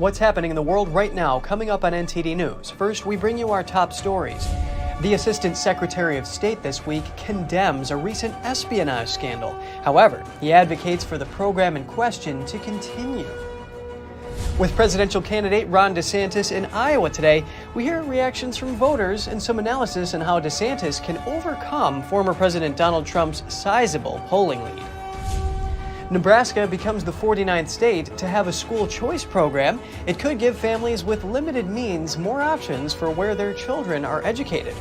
What's happening in the world right now coming up on NTD News. First, we bring you our top stories. The Assistant Secretary of State this week condemns a recent espionage scandal. However, he advocates for the program in question to continue. With presidential candidate Ron DeSantis in Iowa today, we hear reactions from voters and some analysis on how DeSantis can overcome former President Donald Trump's sizable polling lead. Nebraska becomes the 49th state to have a school choice program. It could give families with limited means more options for where their children are educated.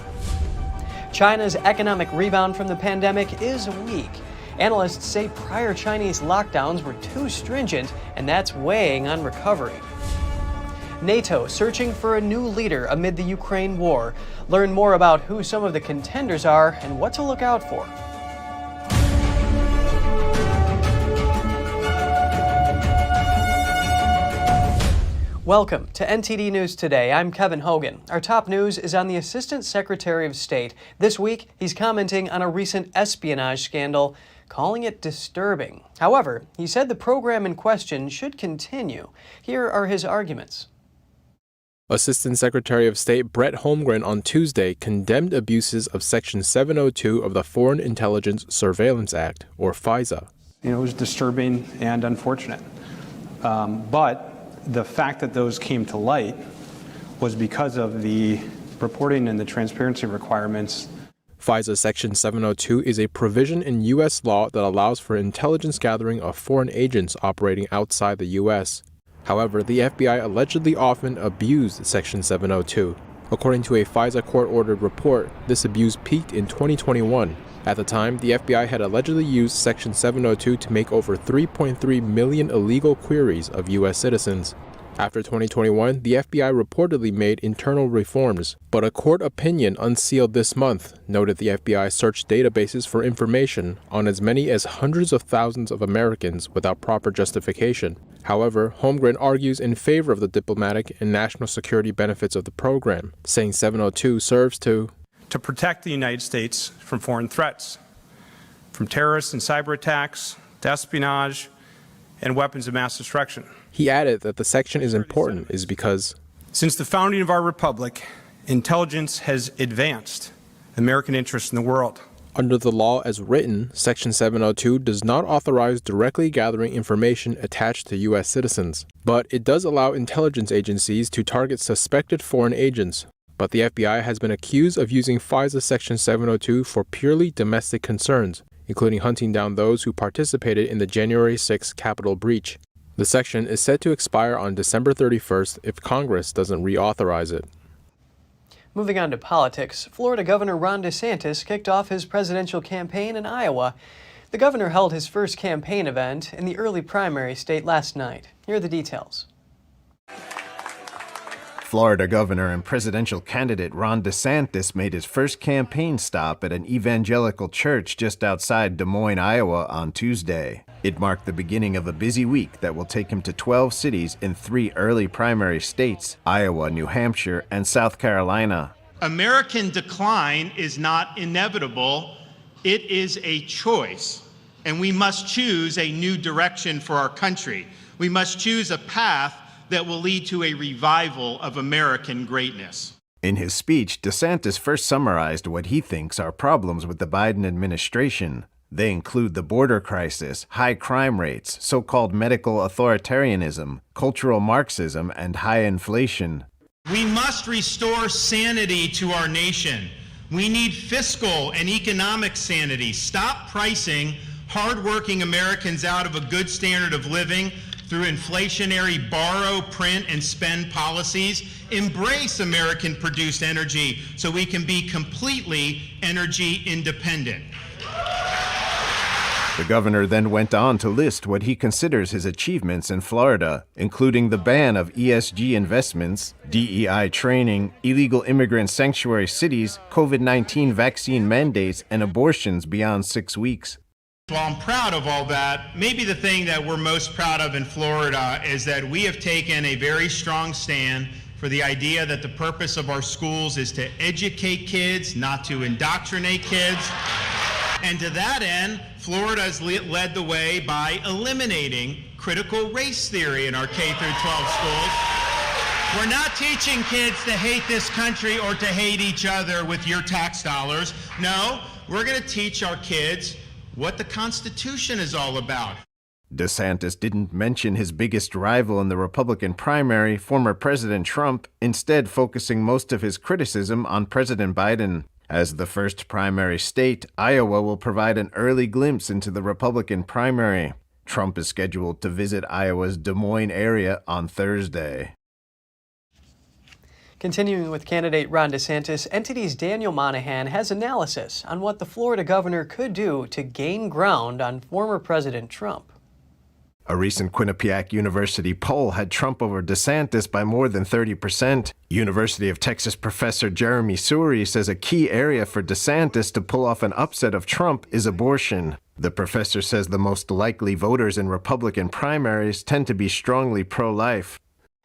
China's economic rebound from the pandemic is weak. Analysts say prior Chinese lockdowns were too stringent, and that's weighing on recovery. NATO searching for a new leader amid the Ukraine war. Learn more about who some of the contenders are and what to look out for. Welcome to NTD News Today. I'm Kevin Hogan. Our top news is on the Assistant Secretary of State. This week, he's commenting on a recent espionage scandal, calling it disturbing. However, he said the program in question should continue. Here are his arguments. Assistant Secretary of State Brett Holmgren on Tuesday condemned abuses of Section 702 of the Foreign Intelligence Surveillance Act, or FISA. It was disturbing and unfortunate. But the fact that those came to light was because of the reporting and the transparency requirements. FISA Section 702 is a provision in U.S. law that allows for intelligence gathering of foreign agents operating outside the U.S. However, the FBI allegedly often abused Section 702. According to a FISA court-ordered report, this abuse peaked in 2021. At the time, the FBI had allegedly used Section 702 to make over 3.3 million illegal queries of U.S. citizens. After 2021, the FBI reportedly made internal reforms, but a court opinion unsealed this month noted the FBI searched databases for information on as many as hundreds of thousands of Americans without proper justification. However, Holmgren argues in favor of the diplomatic and national security benefits of the program, saying 702 serves to protect the United States from foreign threats, from terrorists and cyber attacks, to espionage, and weapons of mass destruction. He added that the section is important is because since the founding of our republic, intelligence has advanced American interests in the world. Under the law as written, Section 702 does not authorize directly gathering information attached to U.S. citizens, but it does allow intelligence agencies to target suspected foreign agents. But the FBI has been accused of using FISA Section 702 for purely domestic concerns, including hunting down those who participated in the January 6 Capitol breach. The section is set to expire on December 31st if Congress doesn't reauthorize it. Moving on to politics, Florida Governor Ron DeSantis kicked off his presidential campaign in Iowa. The governor held his first campaign event in the early primary state last night. Here are the details. Florida governor and presidential candidate Ron DeSantis made his first campaign stop at an evangelical church just outside Des Moines, Iowa on Tuesday. It marked the beginning of a busy week that will take him to 12 cities in 3 early primary states, Iowa, New Hampshire, and South Carolina. American decline is not inevitable. It is a choice, and we must choose a new direction for our country. We must choose a path that will lead to a revival of American greatness. In his speech, DeSantis first summarized what he thinks are problems with the Biden administration. They include the border crisis, high crime rates, so-called medical authoritarianism, cultural Marxism, and high inflation. We must restore sanity to our nation. We need fiscal and economic sanity. Stop pricing hardworking Americans out of a good standard of living through inflationary borrow, print, and spend policies. Embrace American-produced energy so we can be completely energy independent. The governor then went on to list what he considers his achievements in Florida, including the ban of ESG investments, DEI training, illegal immigrant sanctuary cities, COVID-19 vaccine mandates, and abortions beyond 6 weeks. While I'm proud of all that, maybe the thing that we're most proud of in Florida is that we have taken a very strong stand for the idea that the purpose of our schools is to educate kids, not to indoctrinate kids. And to that end, Florida has led the way by eliminating critical race theory in our K-12 schools. We're not teaching kids to hate this country or to hate each other with your tax dollars. No, we're going to teach our kids what the Constitution is all about. DeSantis didn't mention his biggest rival in the Republican primary, former President Trump, instead focusing most of his criticism on President Biden. As the first primary state, Iowa will provide an early glimpse into the Republican primary. Trump is scheduled to visit Iowa's Des Moines area on Thursday. Continuing with candidate Ron DeSantis, NTD's Daniel Monahan has analysis on what the Florida governor could do to gain ground on former President Trump. A recent Quinnipiac University poll had Trump over DeSantis by more than 30%. University of Texas professor Jeremy Suri says a key area for DeSantis to pull off an upset of Trump is abortion. The professor says the most likely voters in Republican primaries tend to be strongly pro-life.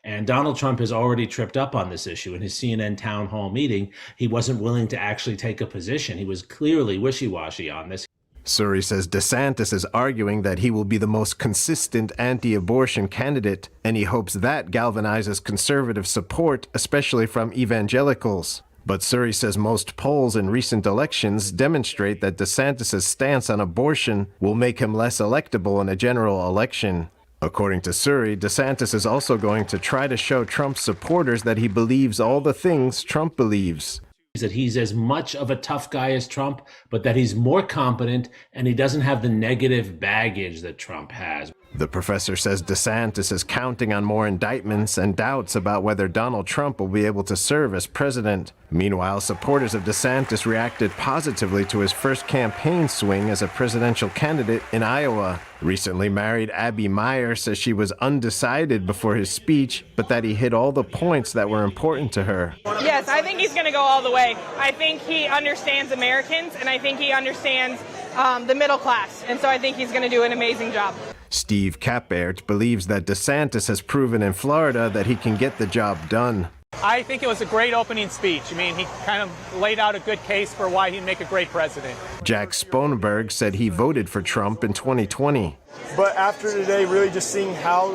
And Donald Trump has already tripped up on this issue. In his CNN town hall meeting, he wasn't willing to actually take a position. He was clearly wishy-washy on this. Suri says DeSantis is arguing that he will be the most consistent anti-abortion candidate, and he hopes that galvanizes conservative support, especially from evangelicals. But Suri says most polls in recent elections demonstrate that DeSantis' stance on abortion will make him less electable in a general election. According to Suri, DeSantis is also going to try to show Trump supporters that he believes all the things Trump believes. That he's as much of a tough guy as Trump, but that he's more competent and he doesn't have the negative baggage that Trump has. The professor says DeSantis is counting on more indictments and doubts about whether Donald Trump will be able to serve as president. Meanwhile, supporters of DeSantis reacted positively to his first campaign swing as a presidential candidate in Iowa. Recently married Abby Meyer says she was undecided before his speech, but that he hit all the points that were important to her. Yes, I think he's going to go all the way. I think he understands Americans, and I think he understands the middle class. And so I think he's going to do an amazing job. Steve Kappert believes that DeSantis has proven in Florida that he can get the job done. I think it was a great opening speech. I mean, he kind of laid out a good case for why he'd make a great president. Jack Sponberg said he voted for Trump in 2020. But after today, really just seeing how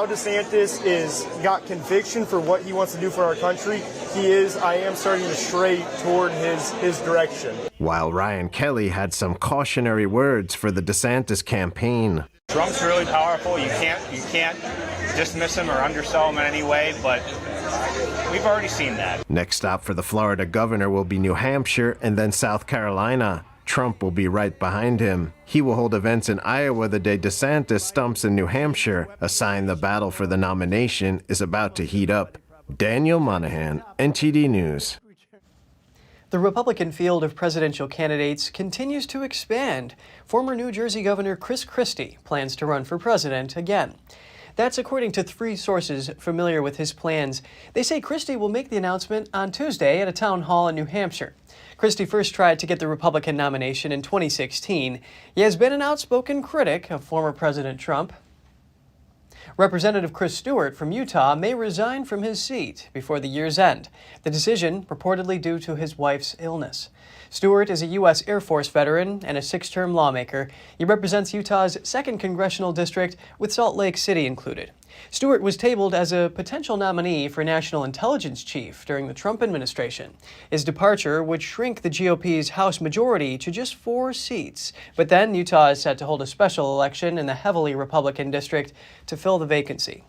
DeSantis got conviction for what he wants to do for our country, I am starting to stray toward his direction. While Ryan Kelly had some cautionary words for the DeSantis campaign. Trump's really powerful. You can't dismiss him or undersell him in any way, but we've already seen that. Next stop for the Florida governor will be New Hampshire and then South Carolina. Trump will be right behind him. He will hold events in Iowa the day DeSantis stumps in New Hampshire, a sign the battle for the nomination is about to heat up. Daniel Monahan, NTD News. The Republican field of presidential candidates continues to expand. Former New Jersey Governor Chris Christie plans to run for president again. That's according to 3 sources familiar with his plans. They say Christie will make the announcement on Tuesday at a town hall in New Hampshire. Christie first tried to get the Republican nomination in 2016. He has been an outspoken critic of former President Trump. Representative Chris Stewart from Utah may resign from his seat before the year's end. The decision reportedly due to his wife's illness. Stewart is a U.S. Air Force veteran and a 6-term lawmaker. He represents Utah's 2nd congressional district, with Salt Lake City included. Stewart was tabled as a potential nominee for National Intelligence Chief during the Trump administration. His departure would shrink the GOP's House majority to just 4 seats. But then Utah is set to hold a special election in the heavily Republican district to fill the vacancy.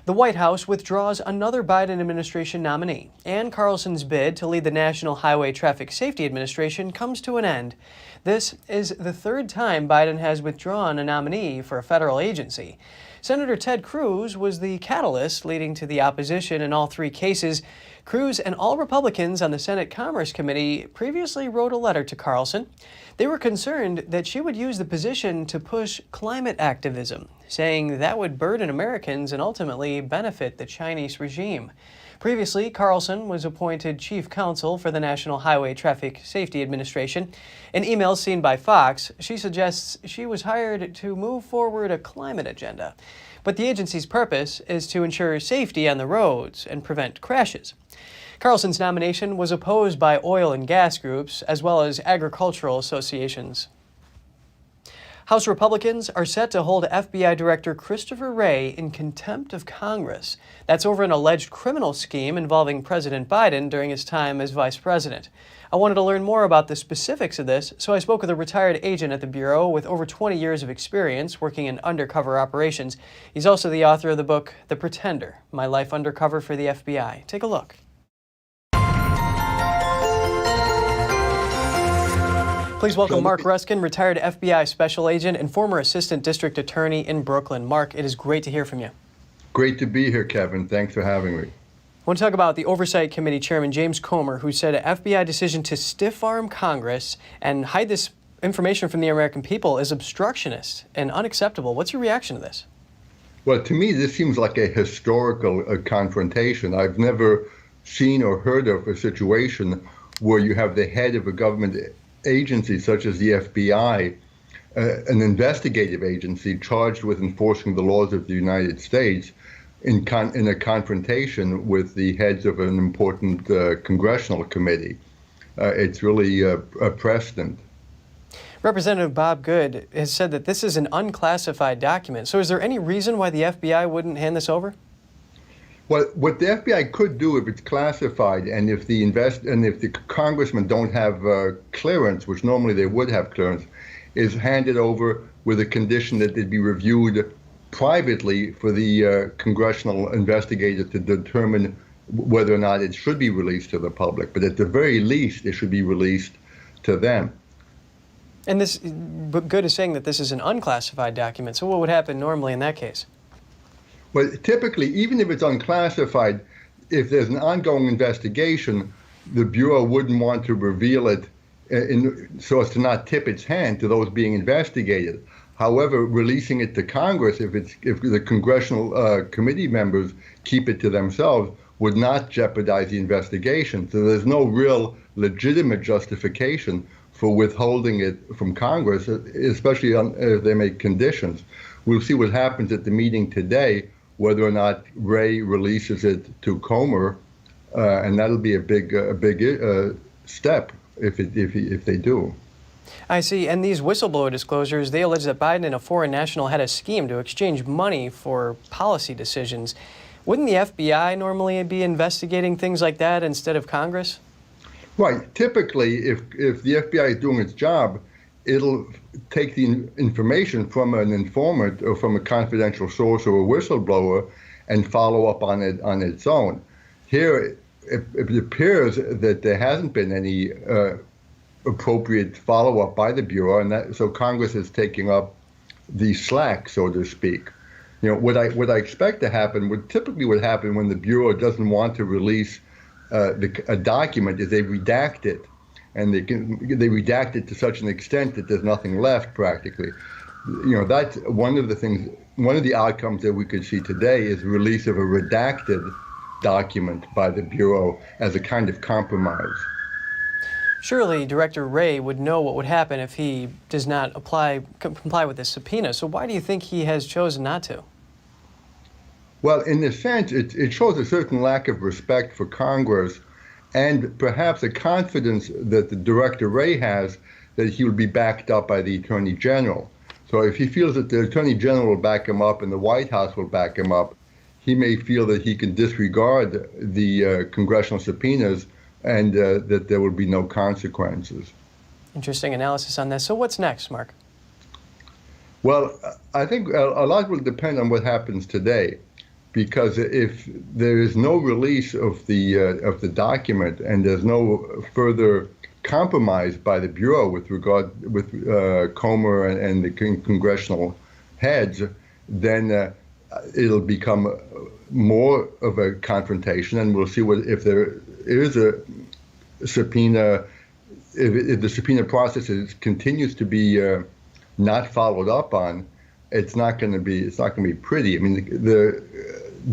The White House withdraws another Biden administration nominee. Ann Carlson's bid to lead the National Highway Traffic Safety Administration comes to an end. This is the 3rd time Biden has withdrawn a nominee for a federal agency. Senator Ted Cruz was the catalyst leading to the opposition in all 3 cases. Cruz and all Republicans on the Senate Commerce Committee previously wrote a letter to Carlson. They were concerned that she would use the position to push climate activism, saying that would burden Americans and ultimately benefit the Chinese regime. Previously, Carlson was appointed chief counsel for the National Highway Traffic Safety Administration. In emails seen by Fox, she suggests she was hired to move forward a climate agenda. But the agency's purpose is to ensure safety on the roads and prevent crashes. Carlson's nomination was opposed by oil and gas groups as well as agricultural associations. House Republicans are set to hold FBI Director Christopher Wray in contempt of Congress. That's over an alleged criminal scheme involving President Biden during his time as vice president. I wanted to learn more about the specifics of this, so I spoke with a retired agent at the Bureau with over 20 years of experience working in undercover operations. He's also the author of the book, The Pretender, My Life Undercover for the FBI. Take a look. Please welcome Mark Ruskin, retired FBI special agent and former assistant district attorney in Brooklyn. Mark, it is great to hear from you. Great to be here, Kevin. Thanks for having me. I want to talk about the Oversight Committee Chairman James Comer, who said an FBI decision to stiff-arm Congress and hide this information from the American people is obstructionist and unacceptable. What's your reaction to this? Well, to me, this seems like a historical confrontation. I've never seen or heard of a situation where you have the head of a government agency such as the FBI, an investigative agency charged with enforcing the laws of the United States, in a confrontation with the heads of an important congressional committee. It's really a precedent. Representative Bob Good has said that this is an unclassified document. So is there any reason why the FBI wouldn't hand this over? Well, what the FBI could do if it's classified, and if the congressmen don't have clearance, which normally they would have clearance, is hand it over with a condition that it be reviewed privately for the congressional investigator to determine whether or not it should be released to the public. But at the very least, it should be released to them. And this, Good is saying that this is an unclassified document. So what would happen normally in that case? Well, typically, even if it's unclassified, if there's an ongoing investigation, the Bureau wouldn't want to reveal it so as to not tip its hand to those being investigated. However, releasing it to Congress, if the congressional committee members keep it to themselves, would not jeopardize the investigation. So there's no real legitimate justification for withholding it from Congress, especially if they make conditions. We'll see what happens at the meeting today, whether or not Wray releases it to Comer, and that'll be a big step if they do. I see. And these whistleblower disclosures, they allege that Biden and a foreign national had a scheme to exchange money for policy decisions. Wouldn't the FBI normally be investigating things like that instead of Congress? Right. Typically, if the FBI is doing its job, it'll take the information from an informant or from a confidential source or a whistleblower and follow up on it on its own. Here, it appears that there hasn't been any appropriate follow-up by the Bureau, and so Congress is taking up the slack, so to speak. You know, what I expect to happen, what typically would happen when the Bureau doesn't want to release a document, is they redact it, and they redact it to such an extent that there's nothing left practically. You know, that's one of the things. One of the outcomes that we could see today is release of a redacted document by the Bureau as a kind of compromise. Surely Director Wray would know what would happen if he does not comply with this subpoena. So why do you think he has chosen not to? Well, in a sense, it shows a certain lack of respect for Congress, and perhaps a confidence that the Director Wray has that he will be backed up by the Attorney General. So if he feels that the Attorney General will back him up and the White House will back him up, he may feel that he can disregard the congressional subpoenas and that there will be no consequences. Interesting analysis on this. So what's next, Mark? Well, I think a lot will depend on what happens today, because if there is no release of the document and there's no further compromise by the Bureau with Comer and the congressional heads, then it'll become more of a confrontation, and we'll see if there is a subpoena. If the subpoena process continues to be not followed up on, it's not going to be pretty. I mean, the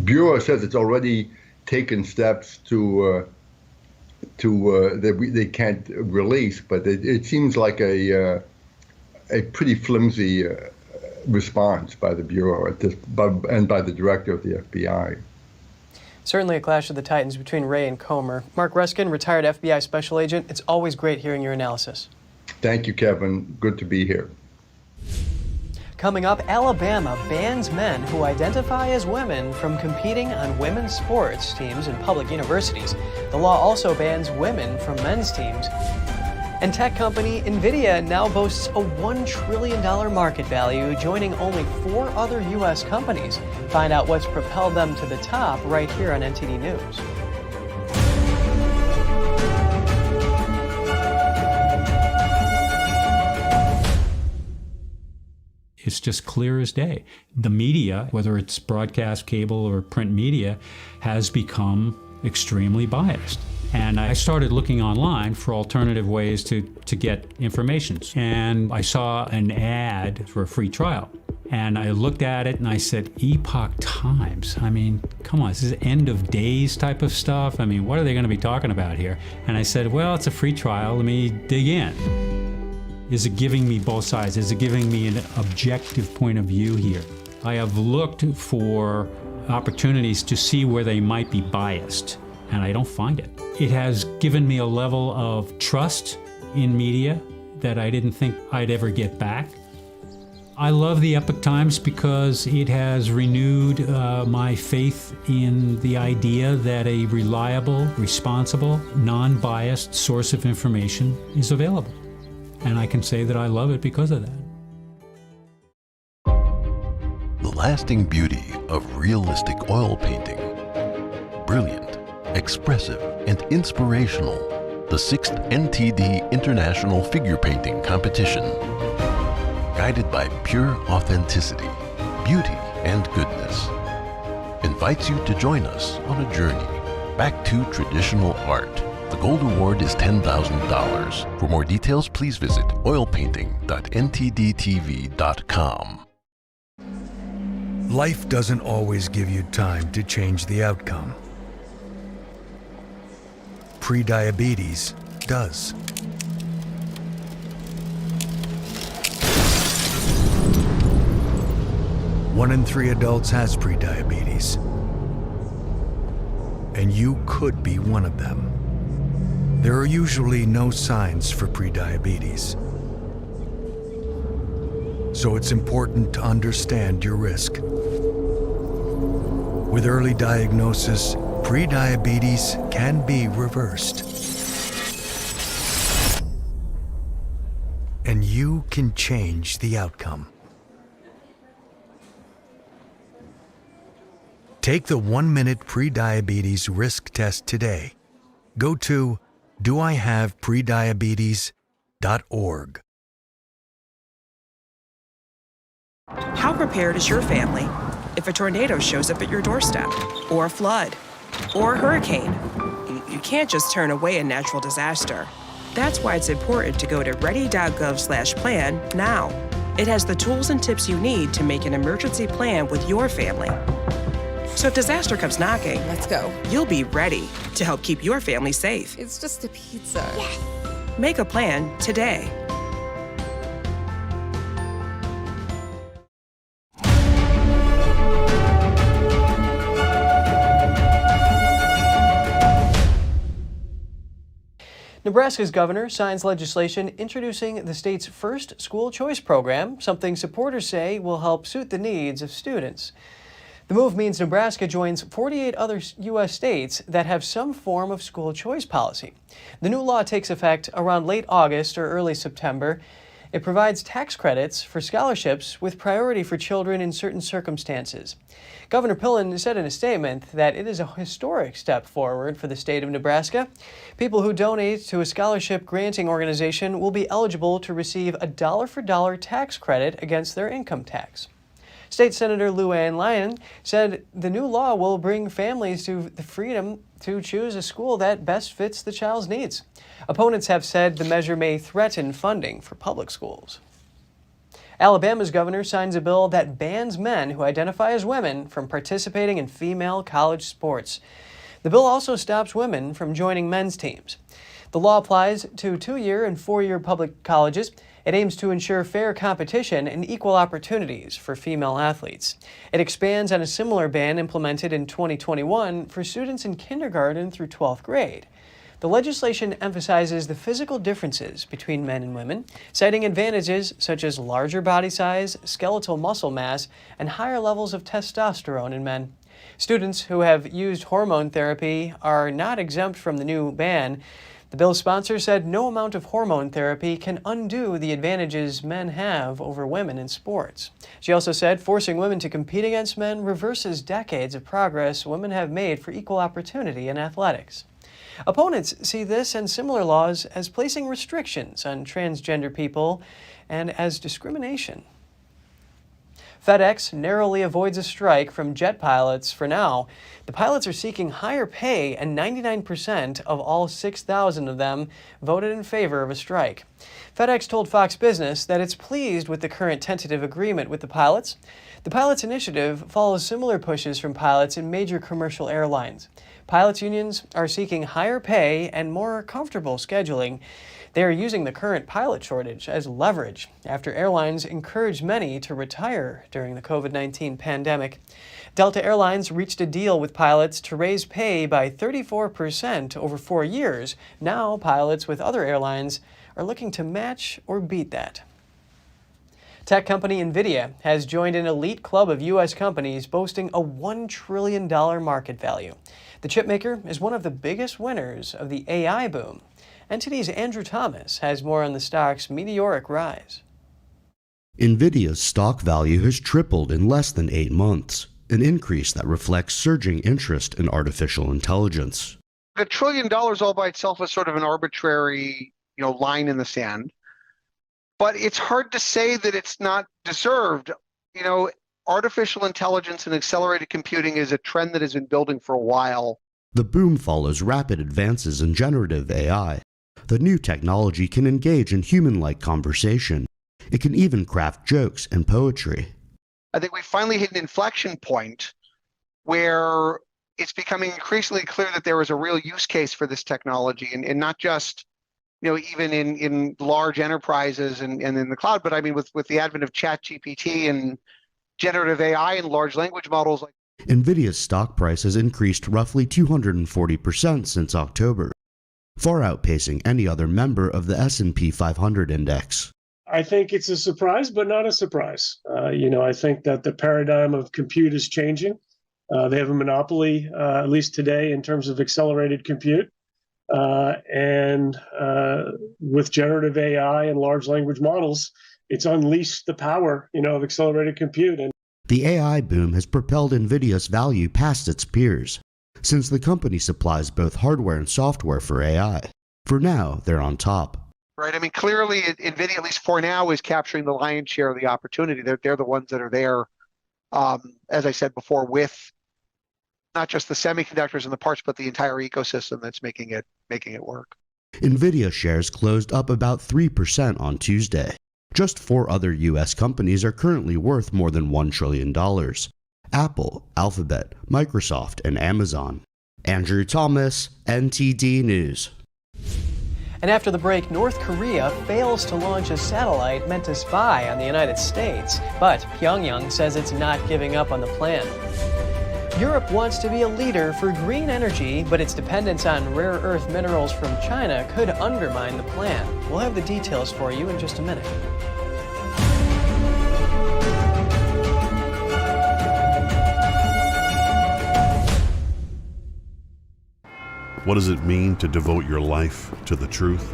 Bureau says it's already taken steps that they can't release, but it seems like a pretty flimsy response by the Bureau and by the director of the FBI. Certainly a clash of the titans between Wray and Comer. Mark Ruskin, retired FBI special agent. It's always great hearing your analysis. Thank you, Kevin. Good to be here. Coming up, Alabama bans men who identify as women from competing on women's sports teams in public universities. The law also bans women from men's teams. And tech company Nvidia now boasts a $1 trillion market value, joining only 4 other U.S. companies. Find out what's propelled them to the top right here on NTD News. It's just clear as day. The media, whether it's broadcast, cable, or print media, has become extremely biased. And I started looking online for alternative ways to get information. And I saw an ad for a free trial. And I looked at it and I said, Epoch Times. I mean, come on, this is end of days type of stuff. I mean, what are they going to be talking about here? And I said, well, it's a free trial. Let me dig in. Is it giving me both sides? Is it giving me an objective point of view here? I have looked for opportunities to see where they might be biased, and I don't find it. It has given me a level of trust in media that I didn't think I'd ever get back. I love the Epoch Times because it has renewed my faith in the idea that a reliable, responsible, non-biased source of information is available. And I can say that I love it because of that. The lasting beauty of realistic oil painting. Brilliant, expressive, and inspirational. The 6th NTD International Figure Painting Competition. Guided by pure authenticity, beauty, and goodness. Invites you to join us on a journey back to traditional art. The Gold Award is $10,000. For more details, please visit oilpainting.ntdtv.com. Life doesn't always give you time to change the outcome. Prediabetes does. One in 3 adults has prediabetes, and you could be one of them. There are usually no signs for prediabetes, so it's important to understand your risk. With early diagnosis, prediabetes can be reversed, and you can change the outcome. Take the 1-minute prediabetes risk test today. Go to doihaveprediabetes.org. How prepared is your family if a tornado shows up at your doorstep, or a flood, or a hurricane? You can't just turn away a natural disaster. That's why it's important to go to ready.gov/plan now. It has the tools and tips you need to make an emergency plan with your family. So if disaster comes knocking, let's go. You'll be ready to help keep your family safe. It's just a pizza. Yes. Make a plan today. Nebraska's governor signs legislation introducing the state's first school choice program, something supporters say will help suit the needs of students. The move means Nebraska joins 48 other U.S. states that have some form of school choice policy. The new law takes effect around late August or early September. It provides tax credits for scholarships with priority for children in certain circumstances. Governor Pillen said in a statement that it is a historic step forward for the state of Nebraska. People who donate to a scholarship granting organization will be eligible to receive a dollar-for-dollar tax credit against their income tax. State Senator Lou Ann Lyon said the new law will bring families to the freedom to choose a school that best fits the child's needs. Opponents have said the measure may threaten funding for public schools. Alabama's governor signs a bill that bans men who identify as women from participating in female college sports. The bill also stops women from joining men's teams. The law applies to 2-year and 4-year public colleges. It aims to ensure fair competition and equal opportunities for female athletes. It expands on a similar ban implemented in 2021 for students in kindergarten through 12th grade. The legislation emphasizes the physical differences between men and women, citing advantages such as larger body size, skeletal muscle mass, and higher levels of testosterone in men. Students who have used hormone therapy are not exempt from the new ban. The bill's sponsor said no amount of hormone therapy can undo the advantages men have over women in sports. She also said forcing women to compete against men reverses decades of progress women have made for equal opportunity in athletics. Opponents see this and similar laws as placing restrictions on transgender people and as discrimination. FedEx narrowly avoids a strike from jet pilots for now. The pilots are seeking higher pay, and 99% of all 6,000 of them voted in favor of a strike. FedEx told Fox Business that it's pleased with the current tentative agreement with the pilots. The pilots' initiative follows similar pushes from pilots in major commercial airlines. Pilots' unions are seeking higher pay and more comfortable scheduling. They are using the current pilot shortage as leverage after airlines encouraged many to retire during the COVID-19 pandemic. Delta Airlines reached a deal with pilots to raise pay by 34% over 4 years. Now, pilots with other airlines are looking to match or beat that. Tech company Nvidia has joined an elite club of U.S. companies boasting a $1 trillion market value. The chipmaker is one of the biggest winners of the AI boom. NTD's Andrew Thomas has more on the stock's meteoric rise. Nvidia's stock value has tripled in less than 8 months, an increase that reflects surging interest in artificial intelligence. $1 trillion all by itself is sort of an arbitrary, line in the sand. But it's hard to say that it's not deserved. Artificial intelligence and accelerated computing is a trend that has been building for a while. The boom follows rapid advances in generative AI. The new technology can engage in human-like conversation. It can even craft jokes and poetry. I think we finally hit an inflection point where it's becoming increasingly clear that there is a real use case for this technology, and not just, even in large enterprises and in the cloud, but I mean with the advent of ChatGPT and generative AI and large language models. Nvidia's stock price has increased roughly 240% since October, far outpacing any other member of the S&P 500 index. I think it's a surprise, but not a surprise. I think that the paradigm of compute is changing. They have a monopoly, at least today, in terms of accelerated compute. And with generative AI and large language models, it's unleashed the power, of accelerated compute. And the AI boom has propelled Nvidia's value past its peers, since the company supplies both hardware and software for AI. For now, they're on top. Right. I mean, clearly, NVIDIA, at least for now, is capturing the lion's share of the opportunity. They're the ones that are there, as I said before, with not just the semiconductors and the parts, but the entire ecosystem that's making it work. Nvidia shares closed up about 3% on Tuesday. Just 4 other U.S. companies are currently worth more than $1 trillion. Apple, Alphabet, Microsoft, and Amazon. Andrew Thomas, NTD News. And after the break, North Korea fails to launch a satellite meant to spy on the United States, but Pyongyang says it's not giving up on the plan. Europe wants to be a leader for green energy, but its dependence on rare earth minerals from China could undermine the plan. We'll have the details for you in just a minute. What does it mean to devote your life to the truth?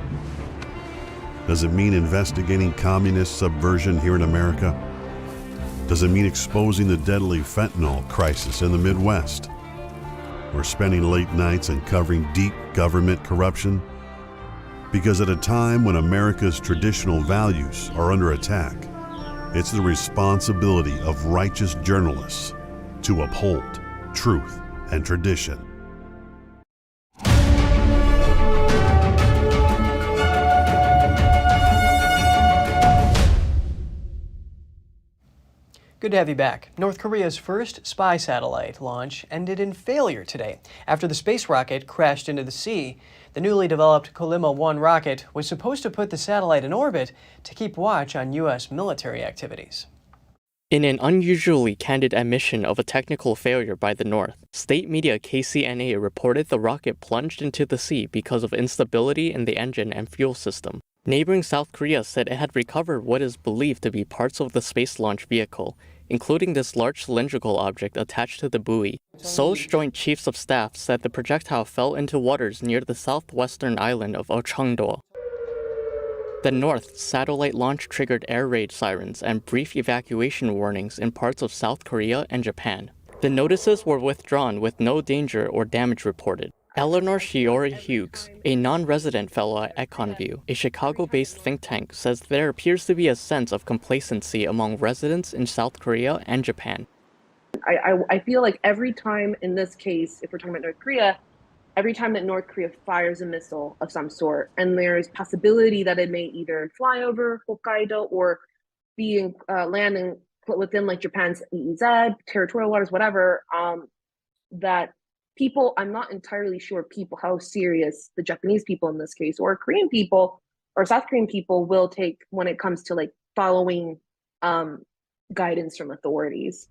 Does it mean investigating communist subversion here in America? Does it mean exposing the deadly fentanyl crisis in the Midwest? Or spending late nights and covering deep government corruption? Because at a time when America's traditional values are under attack, it's the responsibility of righteous journalists to uphold truth and tradition. Good to have you back. North Korea's first spy satellite launch ended in failure today after the space rocket crashed into the sea. The newly developed Kolyma-1 rocket was supposed to put the satellite in orbit to keep watch on U.S. military activities. In an unusually candid admission of a technical failure by the North, state media KCNA reported the rocket plunged into the sea because of instability in the engine and fuel system. Neighboring South Korea said it had recovered what is believed to be parts of the space launch vehicle, including this large cylindrical object attached to the buoy. Seoul's Joint Chiefs of Staff said the projectile fell into waters near the southwestern island of Ochangdo. The North's satellite launch triggered air raid sirens and brief evacuation warnings in parts of South Korea and Japan. The notices were withdrawn with no danger or damage reported. Eleanor Shiori Hughes, a non-resident fellow at EconView, a Chicago-based think tank, says there appears to be a sense of complacency among residents in South Korea and Japan. I feel like every time in this case, if we're talking about North Korea, every time that North Korea fires a missile of some sort, and there is possibility that it may either fly over Hokkaido or be landing within like Japan's EEZ, territorial waters, whatever, that people, I'm not entirely sure how serious the Japanese people in this case, or Korean people, or South Korean people will take when it comes to like following guidance from authorities.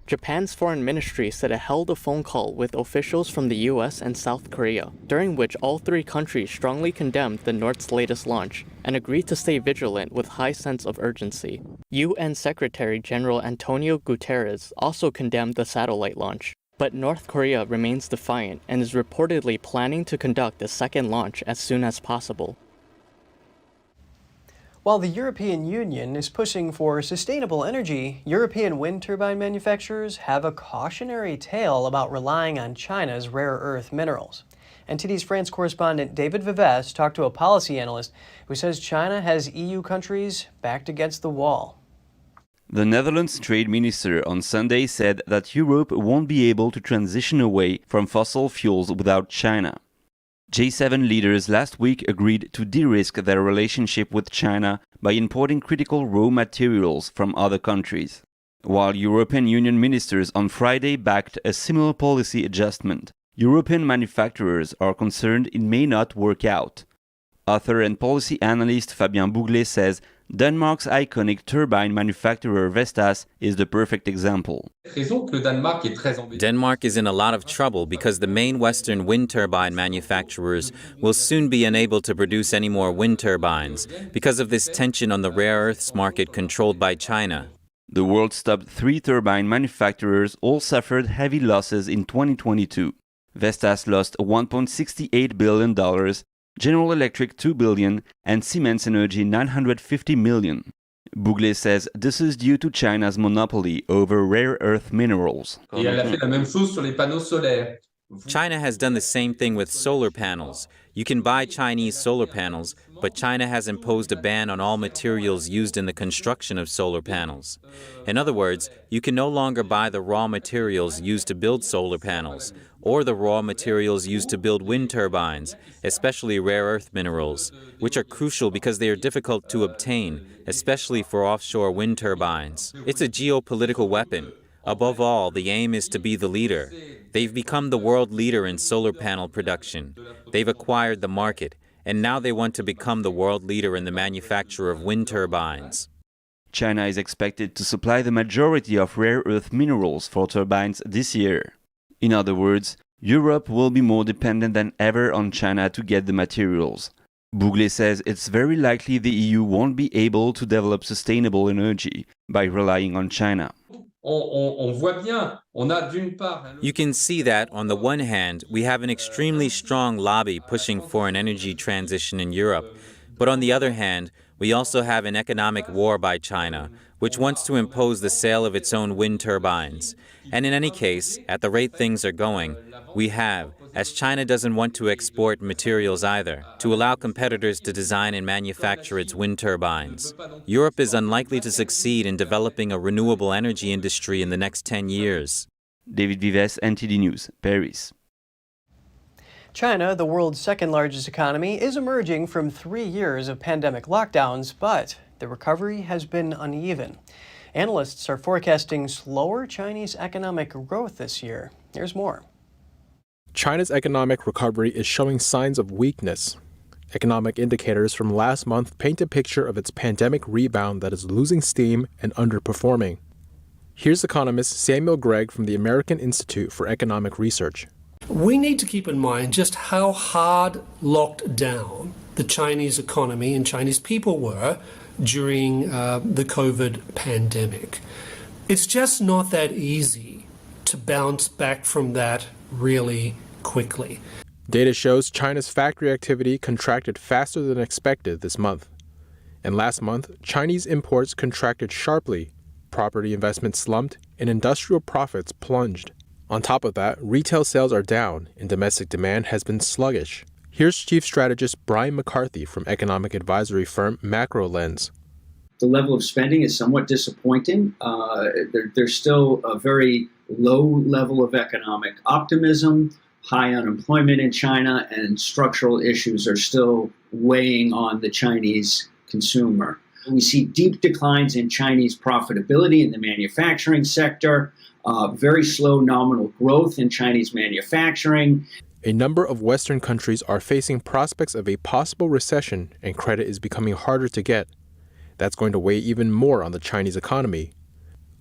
Japan's foreign ministry said it held a phone call with officials from the US and South Korea, during which all three countries strongly condemned the North's latest launch and agreed to stay vigilant with high sense of urgency. UN Secretary General Antonio Guterres also condemned the satellite launch, but North Korea remains defiant and is reportedly planning to conduct a second launch as soon as possible. While the European Union is pushing for sustainable energy, European wind turbine manufacturers have a cautionary tale about relying on China's rare earth minerals. NTD's France correspondent David Vives talked to a policy analyst who says China has EU countries backed against the wall. The Netherlands trade minister on Sunday said that Europe won't be able to transition away from fossil fuels without China. G7 leaders last week agreed to de-risk their relationship with China by importing critical raw materials from other countries, while European Union ministers on Friday backed a similar policy adjustment. European manufacturers are concerned it may not work out. Author and policy analyst Fabien Bouglet says Denmark's iconic turbine manufacturer Vestas is the perfect example. Denmark is in a lot of trouble because the main Western wind turbine manufacturers will soon be unable to produce any more wind turbines because of this tension on the rare earths market controlled by China. The world's top 3 turbine manufacturers all suffered heavy losses in 2022. Vestas lost $1.68 billion, General Electric $2 billion, and Siemens Energy $950 million. Bouglet says this is due to China's monopoly over rare earth minerals. China has done the same thing with solar panels. You can buy Chinese solar panels, but China has imposed a ban on all materials used in the construction of solar panels. In other words, you can no longer buy the raw materials used to build solar panels, or the raw materials used to build wind turbines, especially rare earth minerals, which are crucial because they are difficult to obtain, especially for offshore wind turbines. It's a geopolitical weapon. Above all, the aim is to be the leader. They've become the world leader in solar panel production. They've acquired the market, and now they want to become the world leader in the manufacture of wind turbines. China is expected to supply the majority of rare earth minerals for turbines this year. In other words, Europe will be more dependent than ever on China to get the materials. Bouglet says it's very likely the EU won't be able to develop sustainable energy by relying on China. You can see that, on the one hand, we have an extremely strong lobby pushing for an energy transition in Europe, but on the other hand, we also have an economic war by China, which wants to impose the sale of its own wind turbines. And in any case, at the rate things are going, we have, as China doesn't want to export materials either, to allow competitors to design and manufacture its wind turbines. Europe is unlikely to succeed in developing a renewable energy industry in the next 10 years. David Vives, NTD News, Paris. China, the world's second largest economy, is emerging from 3 years of pandemic lockdowns, but the recovery has been uneven. Analysts are forecasting slower Chinese economic growth this year. Here's more. China's economic recovery is showing signs of weakness. Economic indicators from last month paint a picture of its pandemic rebound that is losing steam and underperforming. Here's economist Samuel Gregg from the American Institute for Economic Research. We need to keep in mind just how hard locked down the Chinese economy and Chinese people were during the COVID pandemic. It's just not that easy to bounce back from that really quickly. Data shows China's factory activity contracted faster than expected this month. And last month, Chinese imports contracted sharply, property investment slumped, and industrial profits plunged. On top of that, retail sales are down and domestic demand has been sluggish. Here's Chief Strategist Brian McCarthy from economic advisory firm Macro Lens. The level of spending is somewhat disappointing. There's still a very low level of economic optimism, high unemployment in China, and structural issues are still weighing on the Chinese consumer. We see deep declines in Chinese profitability in the manufacturing sector, very slow nominal growth in Chinese manufacturing. A number of Western countries are facing prospects of a possible recession, and credit is becoming harder to get. That's going to weigh even more on the Chinese economy.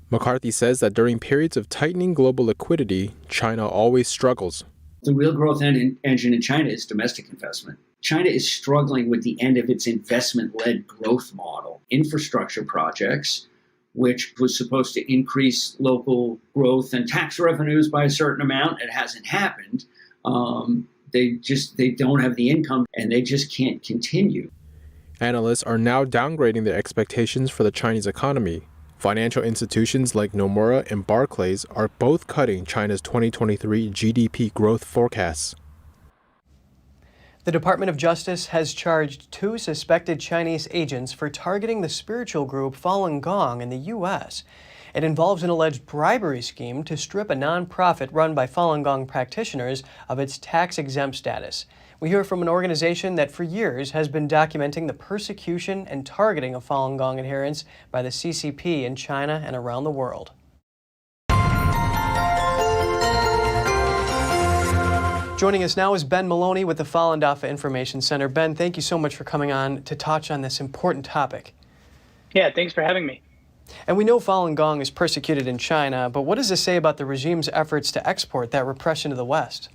McCarthy says that during periods of tightening global liquidity, China always struggles. The real growth engine in China is domestic investment. China is struggling with the end of its investment-led growth model. Infrastructure projects, which was supposed to increase local growth and tax revenues by a certain amount, it hasn't happened. They don't have the income and they just can't continue. Analysts are now downgrading their expectations for the Chinese economy. Financial institutions like Nomura and Barclays are both cutting China's 2023 GDP growth forecasts. The Department of Justice has charged 2 suspected Chinese agents for targeting the spiritual group Falun Gong in the U.S. It involves an alleged bribery scheme to strip a nonprofit run by Falun Gong practitioners of its tax-exempt status. We hear from an organization that for years has been documenting the persecution and targeting of Falun Gong adherents by the CCP in China and around the world. Joining us now is Ben Maloney with the Falun Dafa Information Center. Ben, thank you so much for coming on to touch on this important topic. Yeah, thanks for having me. And we know Falun Gong is persecuted in China, but what does this say about the regime's efforts to export that repression to the West?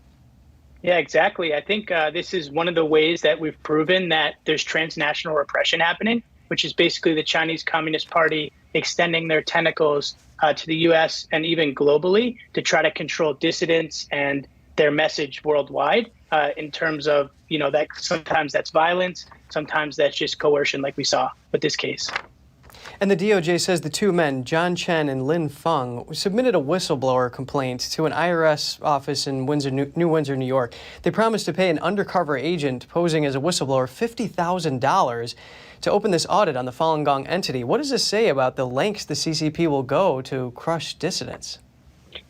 Yeah, exactly. I think this is one of the ways that we've proven that there's transnational repression happening, which is basically the Chinese Communist Party extending their tentacles to the U.S. and even globally to try to control dissidents and their message worldwide in terms of, that sometimes that's violence, sometimes that's just coercion like we saw with this case. And the DOJ says the 2 men, John Chen and Lin Feng, submitted a whistleblower complaint to an IRS office in New Windsor, New York. They promised to pay an undercover agent posing as a whistleblower $50,000 to open this audit on the Falun Gong entity. What does this say about the lengths the CCP will go to crush dissidents?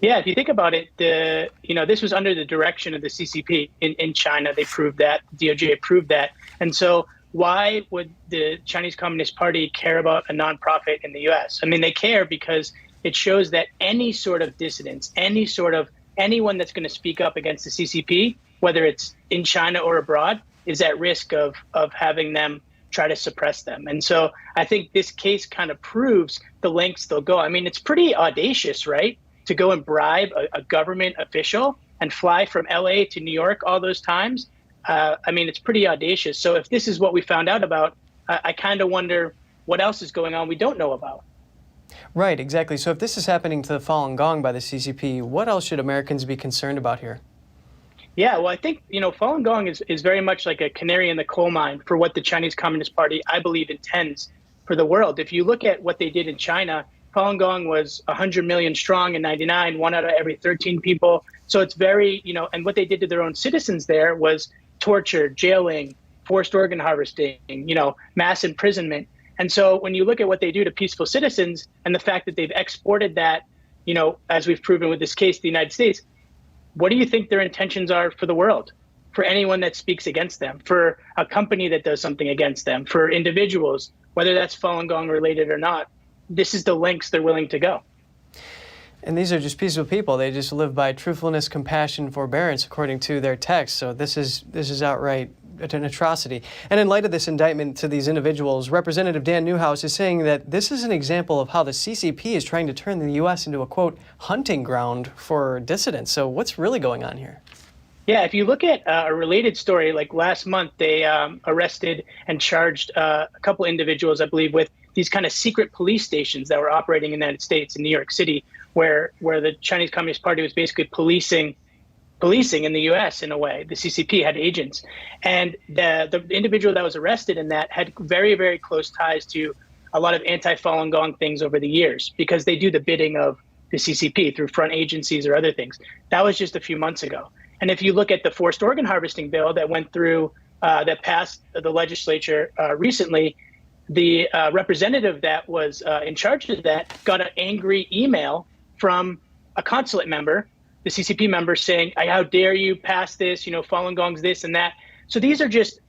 Yeah, if you think about it, this was under the direction of the CCP in China. They proved that. The DOJ approved that. And so why would the Chinese Communist Party care about a nonprofit in the U.S.? I mean, they care because it shows that any sort of dissidents, anyone that's going to speak up against the CCP, whether it's in China or abroad, is at risk of having them try to suppress them. And so I think this case kind of proves the lengths they'll go. I mean, it's pretty audacious, right? To go and bribe a government official and fly from LA to New York all those times. I mean, it's pretty audacious. So if this is what we found out about, I kind of wonder what else is going on we don't know about. Right, exactly. So if this is happening to the Falun Gong by the CCP, what else should Americans be concerned about here? Yeah, well, I think, Falun Gong is very much like a canary in the coal mine for what the Chinese Communist Party, I believe, intends for the world. If you look at what they did in China, Falun Gong was 100 million strong in 99, 1 out of every 13 people. So it's very, and what they did to their own citizens there was torture, jailing, forced organ harvesting, mass imprisonment. And so when you look at what they do to peaceful citizens and the fact that they've exported that, as we've proven with this case, the United States, what do you think their intentions are for the world, for anyone that speaks against them, for a company that does something against them, for individuals, whether that's Falun Gong related or not? This is the lengths they're willing to go. And these are just peaceful people. They just live by truthfulness, compassion, forbearance, according to their text. So this is outright an atrocity. And in light of this indictment to these individuals, Representative Dan Newhouse is saying that this is an example of how the CCP is trying to turn the U.S. into a, quote, hunting ground for dissidents. So what's really going on here? Yeah, if you look at a related story, like last month, they arrested and charged a couple individuals, I believe, with these kind of secret police stations that were operating in the United States, in New York City, where the Chinese Communist Party was basically policing in the U.S. in a way. The CCP had agents. And the individual that was arrested in that had very, very close ties to a lot of anti-Falun Gong things over the years, because they do the bidding of the CCP through front agencies or other things. That was just a few months ago. And if you look at the forced organ harvesting bill that went through, that passed the legislature recently, the representative that was in charge of that got an angry email from a consulate member, the CCP member, saying, how dare you pass this, Falun Gong's this and that. So these are just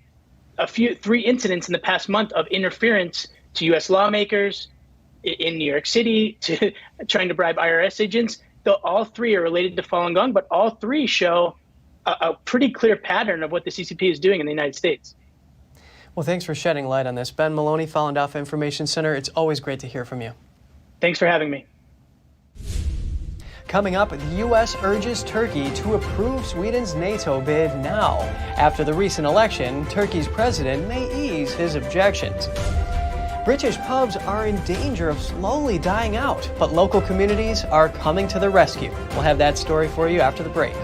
three incidents in the past month of interference to U.S. lawmakers in New York City, to trying to bribe IRS agents. Though all three are related to Falun Gong, but all three show a pretty clear pattern of what the CCP is doing in the United States. Well, thanks for shedding light on this. Ben Maloney, Falun Dafa Information Center. It's always great to hear from you. Thanks for having me. Coming up, the U.S. urges Turkey to approve Sweden's NATO bid now. After the recent election, Turkey's president may ease his objections. British pubs are in danger of slowly dying out, but local communities are coming to the rescue. We'll have that story for you after the break.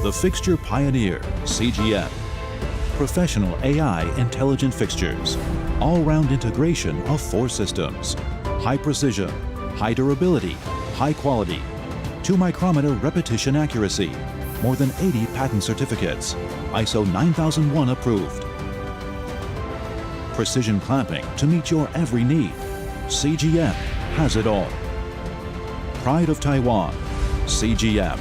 The Fixture Pioneer, CGM. Professional AI intelligent fixtures. All-round integration of 4 systems. High precision, high durability, high quality. 2-micrometer repetition accuracy. More than 80 patent certificates. ISO 9001 approved. Precision clamping to meet your every need. CGM has it all. Pride of Taiwan. CGM.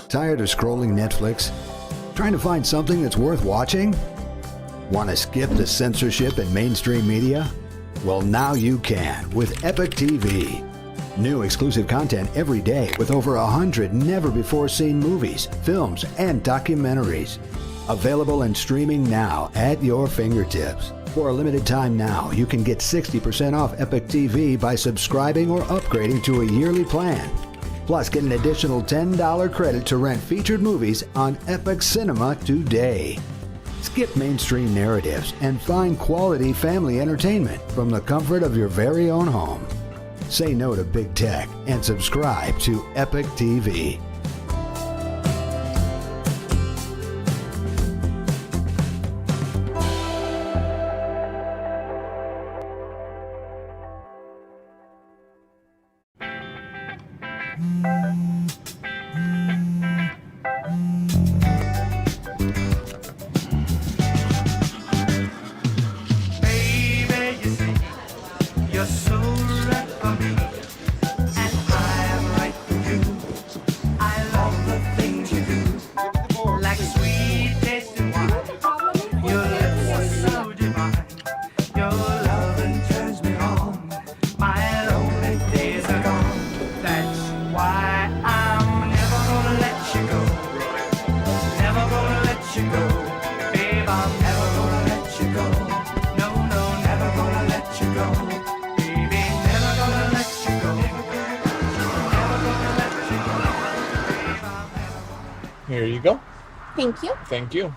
Tired of scrolling Netflix? Trying to find something that's worth watching? Want to skip the censorship in mainstream media? Well, now you can with Epic TV. New exclusive content every day with over 100 never-before-seen movies, films, and documentaries. Available and streaming now at your fingertips. For a limited time now, you can get 60% off Epic TV by subscribing or upgrading to a yearly plan. Plus, get an additional $10 credit to rent featured movies on Epic Cinema today. Skip mainstream narratives and find quality family entertainment from the comfort of your very own home. Say no to big tech and subscribe to Epic TV. Here you go. Thank you. Thank you.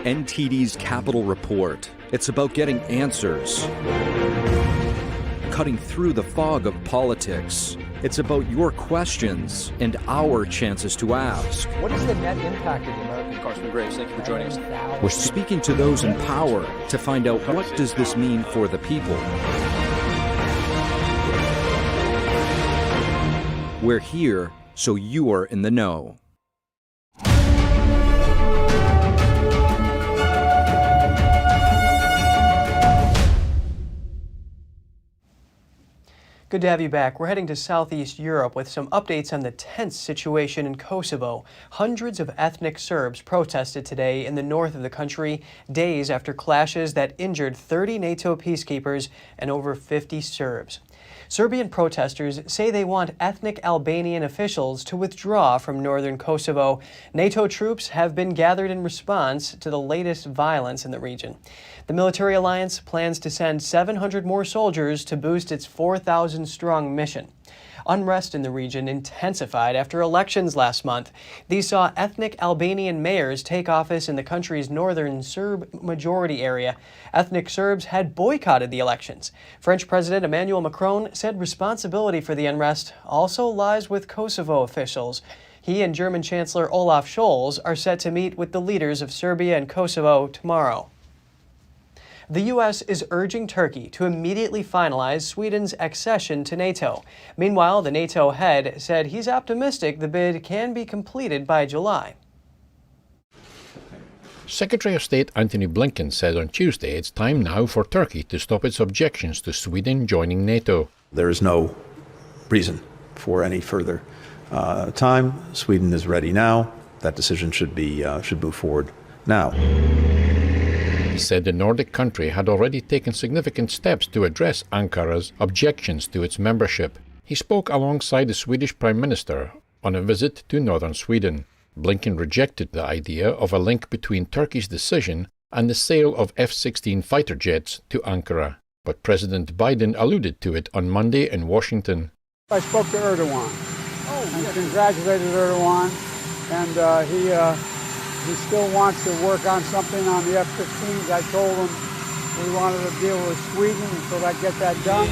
NTD's Capital Report. It's about getting answers. Cutting through the fog of politics. It's about your questions and our chances to ask. What is the net impact of the American Congressman Graves? Thank you for joining us. We're speaking to those in power to find out what does this mean for the people. We're here so you are in the know. Good to have you back. We're heading to Southeast Europe with some updates on the tense situation in Kosovo. Hundreds of ethnic Serbs protested today in the north of the country, days after clashes that injured 30 NATO peacekeepers and over 50 Serbs. Serbian protesters say they want ethnic Albanian officials to withdraw from northern Kosovo. NATO troops have been gathered in response to the latest violence in the region. The military alliance plans to send 700 more soldiers to boost its 4,000-strong mission. Unrest in the region intensified after elections last month. These saw ethnic Albanian mayors take office in the country's northern Serb majority area. Ethnic Serbs had boycotted the elections. French President Emmanuel Macron said responsibility for the unrest also lies with Kosovo officials. He and German Chancellor Olaf Scholz are set to meet with the leaders of Serbia and Kosovo tomorrow. The U.S. is urging Turkey to immediately finalize Sweden's accession to NATO. Meanwhile, the NATO head said he's optimistic the bid can be completed by July. Secretary of State Antony Blinken said on Tuesday it's time now for Turkey to stop its objections to Sweden joining NATO. There is no reason for any further time. Sweden is ready now. That decision should move forward now. He said the Nordic country had already taken significant steps to address Ankara's objections to its membership. He spoke alongside the Swedish Prime Minister on a visit to northern Sweden. Blinken rejected the idea of a link between Turkey's decision and the sale of F-16 fighter jets to Ankara, but President Biden alluded to it on Monday in Washington. I spoke to Erdogan and congratulated Erdogan, and he still wants to work on something on the F-15s. I told him we wanted to deal with Sweden until I get that done.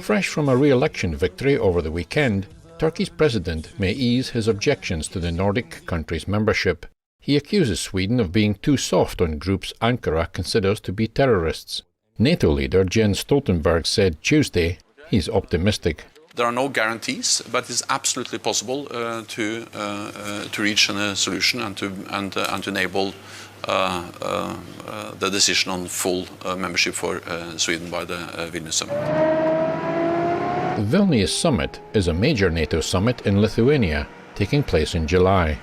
Fresh from a re-election victory over the weekend, Turkey's president may ease his objections to the Nordic country's membership. He accuses Sweden of being too soft on groups Ankara considers to be terrorists. NATO leader Jens Stoltenberg said Tuesday he's optimistic. There are no guarantees, but it's absolutely possible to reach a solution and to enable the decision on full membership for Sweden by the Vilnius summit. The Vilnius summit is a major NATO summit in Lithuania, taking place in July.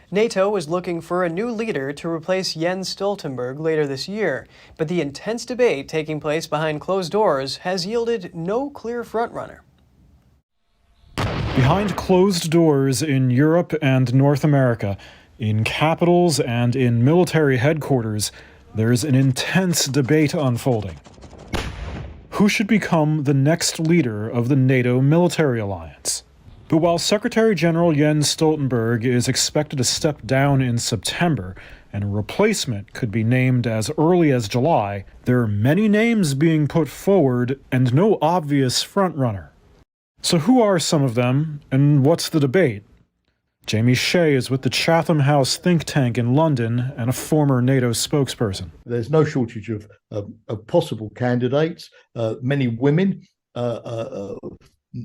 NATO is looking for a new leader to replace Jens Stoltenberg later this year, but the intense debate taking place behind closed doors has yielded no clear frontrunner. Behind closed doors in Europe and North America, in capitals and in military headquarters, there's an intense debate unfolding. Who should become the next leader of the NATO military alliance? But while Secretary General Jens Stoltenberg is expected to step down in September, and a replacement could be named as early as July, there are many names being put forward and no obvious frontrunner. So who are some of them, and what's the debate? Jamie Shea is with the Chatham House think tank in London and a former NATO spokesperson. There's no shortage of possible candidates. Many women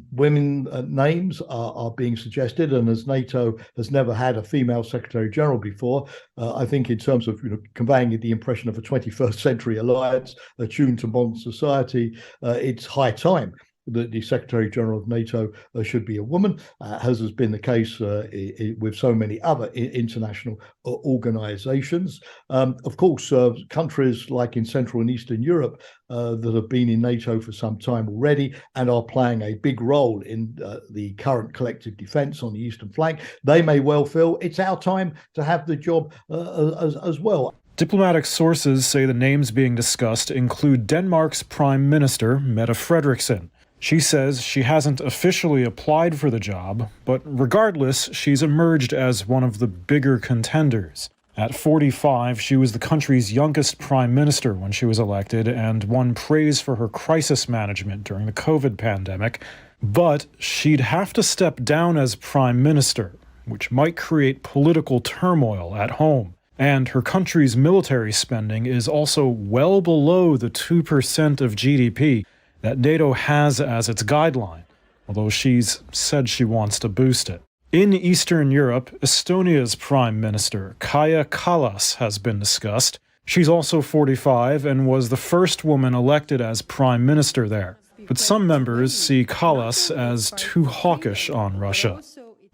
names are being suggested, and as NATO has never had a female Secretary General before, I think in terms of conveying the impression of a 21st century alliance attuned to modern society, it's high time that the Secretary General of NATO should be a woman, as has been the case with so many other international organizations. Of course, countries like in Central and Eastern Europe that have been in NATO for some time already and are playing a big role in the current collective defense on the eastern flank, they may well feel it's our time to have the job as well. Diplomatic sources say the names being discussed include Denmark's Prime Minister, Mette Frederiksen. She says she hasn't officially applied for the job, but regardless, she's emerged as one of the bigger contenders. At 45, she was the country's youngest prime minister when she was elected and won praise for her crisis management during the COVID pandemic. But she'd have to step down as prime minister, which might create political turmoil at home. And her country's military spending is also well below the 2% of GDP that NATO has as its guideline, although she's said she wants to boost it. In Eastern Europe, Estonia's Prime Minister, Kaja Kallas, has been discussed. She's also 45 and was the first woman elected as Prime Minister there. But some members see Kallas as too hawkish on Russia.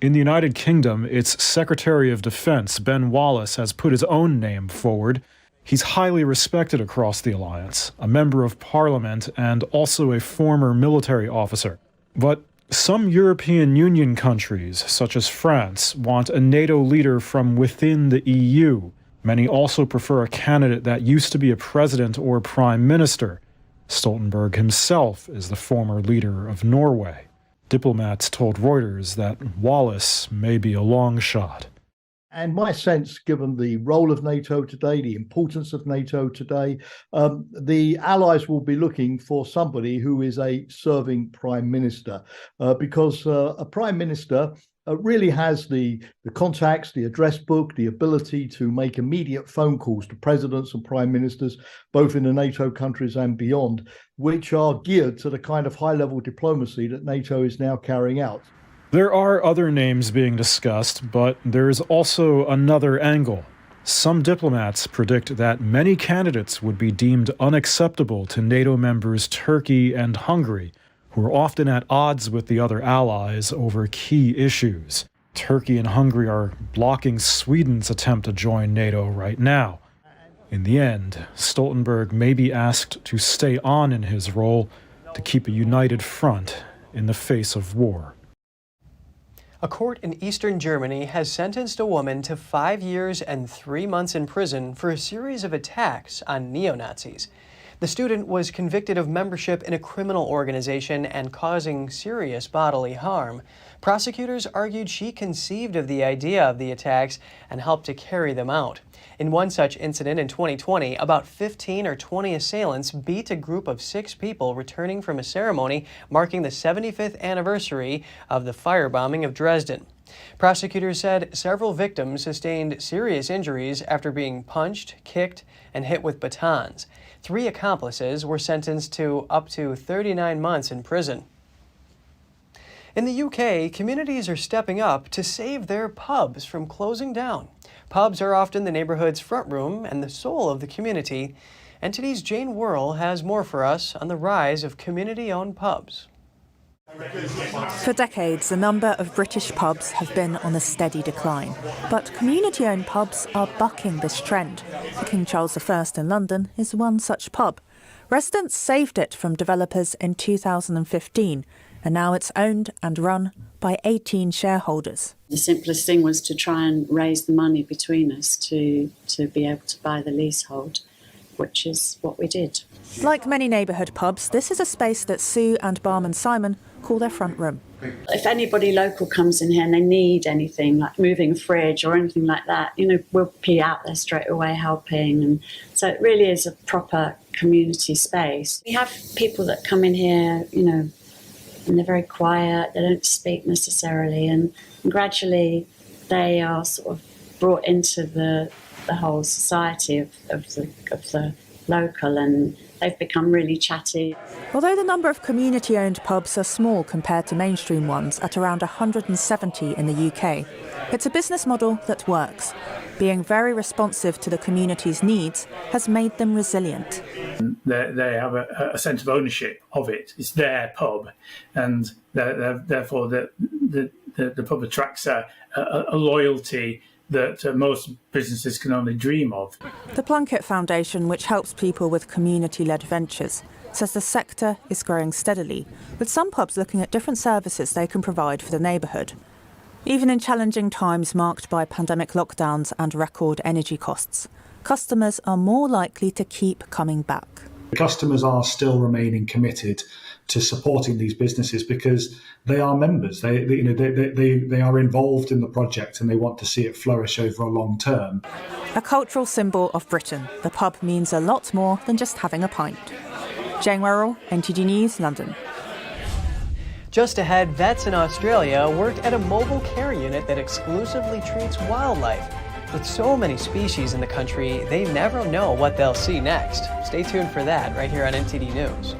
In the United Kingdom, its Secretary of Defense, Ben Wallace, has put his own name forward. He's highly respected across the alliance, a member of parliament and also a former military officer. But some European Union countries, such as France, want a NATO leader from within the EU. Many also prefer a candidate that used to be a president or prime minister. Stoltenberg himself is the former leader of Norway. Diplomats told Reuters that Wallace may be a long shot. And my sense, given the role of NATO today, the importance of NATO today, the Allies will be looking for somebody who is a serving prime minister, because a prime minister really has the contacts, the address book, the ability to make immediate phone calls to presidents and prime ministers, both in the NATO countries and beyond, which are geared to the kind of high-level diplomacy that NATO is now carrying out. There are other names being discussed, but there's also another angle. Some diplomats predict that many candidates would be deemed unacceptable to NATO members Turkey and Hungary, who are often at odds with the other allies over key issues. Turkey and Hungary are blocking Sweden's attempt to join NATO right now. In the end, Stoltenberg may be asked to stay on in his role to keep a united front in the face of war. A court in eastern Germany has sentenced a woman to 5 years and 3 months in prison for a series of attacks on neo-Nazis. The student was convicted of membership in a criminal organization and causing serious bodily harm. Prosecutors argued she conceived of the idea of the attacks and helped to carry them out. In one such incident in 2020, about 15 or 20 assailants beat a group of 6 people returning from a ceremony marking the 75th anniversary of the firebombing of Dresden. Prosecutors said several victims sustained serious injuries after being punched, kicked, and hit with batons. 3 accomplices were sentenced to up to 39 months in prison. In the UK, communities are stepping up to save their pubs from closing down. Pubs are often the neighborhood's front room and the soul of the community. NTD's Jane Worrell has more for us on the rise of community-owned pubs. For decades, the number of British pubs have been on a steady decline. But community-owned pubs are bucking this trend. The King Charles I in London is one such pub. Residents saved it from developers in 2015, and now it's owned and run by 18 shareholders. The simplest thing was to try and raise the money between us to be able to buy the leasehold, which is what we did. Like many neighbourhood pubs, this is a space that Sue and barman Simon call their front room. If anybody local comes in here and they need anything, like moving a fridge or anything like that, we'll be out there straight away helping. And so it really is a proper community space. We have people that come in here, and they're very quiet, they don't speak necessarily, and gradually they are sort of brought into the whole society of the local, and they've become really chatty. Although the number of community-owned pubs are small compared to mainstream ones at around 170 in the UK, it's a business model that works. Being very responsive to the community's needs has made them resilient. They have a sense of ownership of it. It's their pub, and therefore the pub attracts a loyalty that most businesses can only dream of. The Plunkett Foundation, which helps people with community-led ventures, says the sector is growing steadily, with some pubs looking at different services they can provide for the neighbourhood. Even in challenging times marked by pandemic lockdowns and record energy costs, customers are more likely to keep coming back. Customers are still remaining committed to supporting these businesses because they are members. They are involved in the project and they want to see it flourish over a long term. A cultural symbol of Britain, the pub means a lot more than just having a pint. Jane Worrell, NTD News, London. Just ahead, vets in Australia worked at a mobile care unit that exclusively treats wildlife. With so many species in the country, they never know what they'll see next. Stay tuned for that right here on NTD News.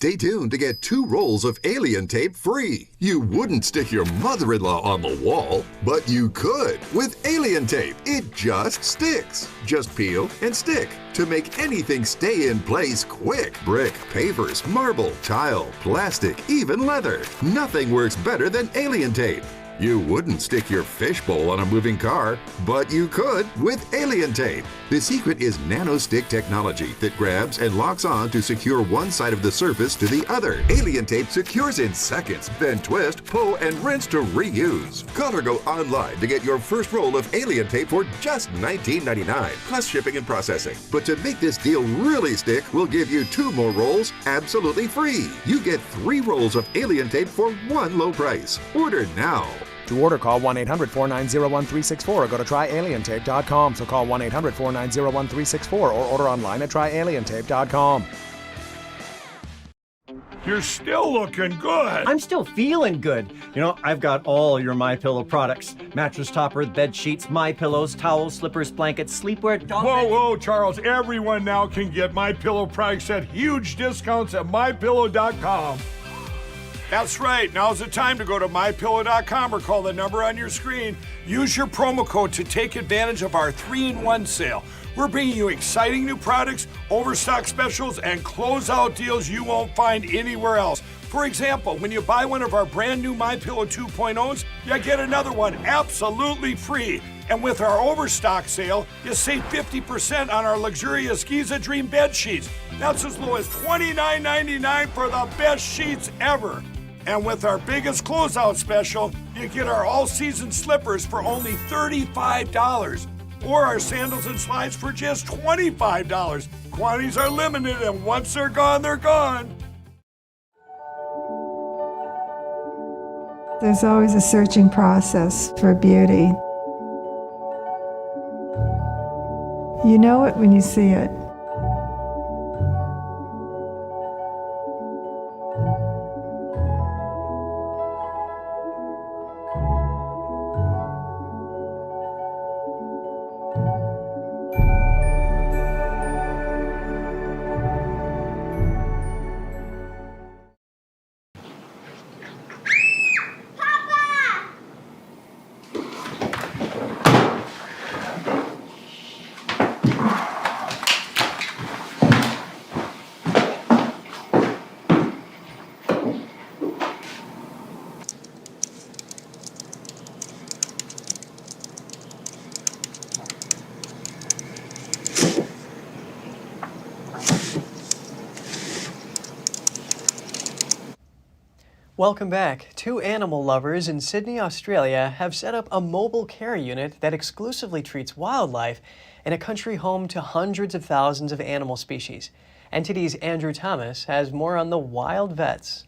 Stay tuned to get 2 rolls of alien tape free. You wouldn't stick your mother-in-law on the wall, but you could with alien tape. It just sticks. Just peel and stick to make anything stay in place quick. Brick, pavers, marble, tile, plastic, even leather. Nothing works better than alien tape. You wouldn't stick your fishbowl on a moving car, but you could with alien tape. The secret is nano-stick technology that grabs and locks on to secure one side of the surface to the other. Alien tape secures in seconds, then twist, pull, and rinse to reuse. Call or go online to get your first roll of alien tape for just $19.99, plus shipping and processing. But to make this deal really stick, we'll give you 2 more rolls absolutely free. You get 3 rolls of alien tape for one low price. Order now. To order, call 1-800-490-1364 or go to tryalientape.com. So call 1-800-490-1364 or order online at tryalientape.com. You're still looking good. I'm still feeling good. You know, I've got all your MyPillow products. Mattress topper, bed sheets, MyPillows, towels, slippers, blankets, sleepwear. Whoa, Charles. Everyone now can get MyPillow products at huge discounts at MyPillow.com. That's right. Now's the time to go to MyPillow.com or call the number on your screen. Use your promo code to take advantage of our 3-in-1 sale. We're bringing you exciting new products, overstock specials, and closeout deals you won't find anywhere else. For example, when you buy one of our brand new MyPillow 2.0s, you get another one absolutely free. And with our overstock sale, you save 50% on our luxurious Giza Dream bed sheets. That's as low as $29.99 for the best sheets ever. And with our biggest closeout special, you get our all-season slippers for only $35, or our sandals and slides for just $25. Quantities are limited, and once they're gone, they're gone. There's always a searching process for beauty. You know it when you see it. Welcome back. 2 animal lovers in Sydney, Australia have set up a mobile care unit that exclusively treats wildlife in a country home to hundreds of thousands of animal species. NTD's Andrew Thomas has more on the wild vets.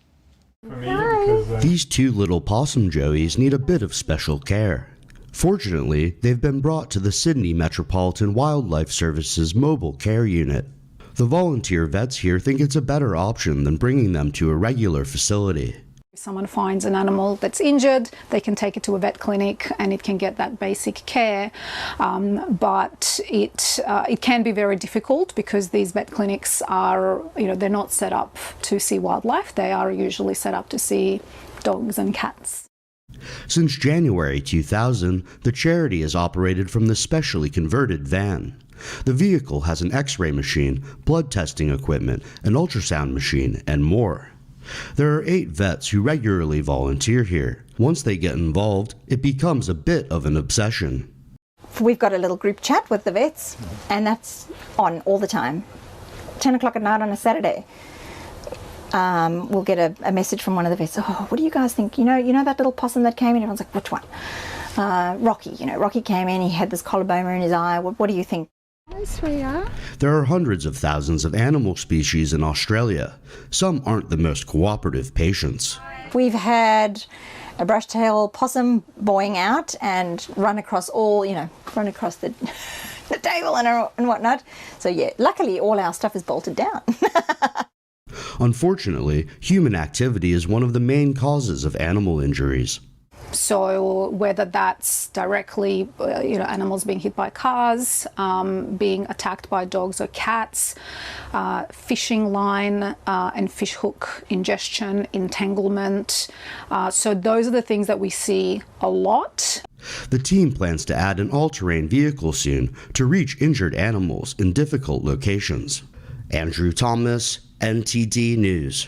These 2 little possum joeys need a bit of special care. Fortunately, they've been brought to the Sydney Metropolitan Wildlife Services mobile care unit. The volunteer vets here think it's a better option than bringing them to a regular facility. If someone finds an animal that's injured, they can take it to a vet clinic and it can get that basic care. But it can be very difficult because these vet clinics are, they're not set up to see wildlife. They are usually set up to see dogs and cats. Since January 2000, the charity has operated from the specially converted van. The vehicle has an X-ray machine, blood testing equipment, an ultrasound machine, and more. There are 8 vets who regularly volunteer here. Once they get involved, it becomes a bit of an obsession. We've got a little group chat with the vets, and that's on all the time. 10 o'clock at night on a Saturday. We'll get a message from one of the vets. Oh, what do you guys think? You know that little possum that came in? Everyone's like, which one? Rocky. Rocky came in. He had this coloboma in his eye. What do you think? Yes, we are. There are hundreds of thousands of animal species in Australia. Some aren't the most cooperative patients. We've had a brush-tail possum boying out and run across the table and whatnot. So yeah, luckily all our stuff is bolted down. Unfortunately, human activity is one of the main causes of animal injuries. So whether that's directly, animals being hit by cars, being attacked by dogs or cats, fishing line and fish hook ingestion, entanglement. So those are the things that we see a lot. The team plans to add an all-terrain vehicle soon to reach injured animals in difficult locations. Andrew Thomas, NTD News.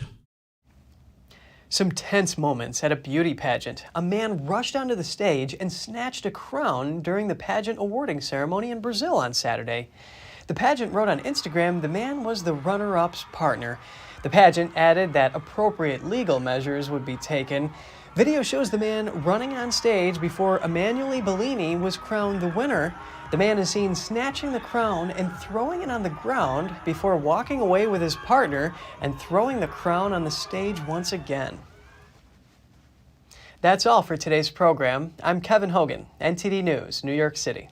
Some tense moments at a beauty pageant. A man rushed onto the stage and snatched a crown during the pageant awarding ceremony in Brazil on Saturday. The pageant wrote on Instagram the man was the runner-up's partner. The pageant added that appropriate legal measures would be taken. Video shows the man running on stage before Emanuele Bellini was crowned the winner. The man is seen snatching the crown and throwing it on the ground before walking away with his partner and throwing the crown on the stage once again. That's all for today's program. I'm Kevin Hogan, NTD News, New York City.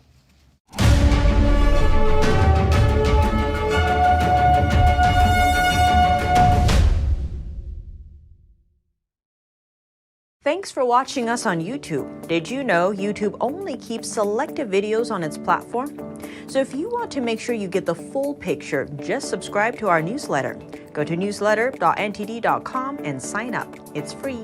Thanks for watching us on YouTube. Did you know YouTube only keeps selective videos on its platform? So if you want to make sure you get the full picture, just subscribe to our newsletter. Go to newsletter.ntd.com and sign up. It's free.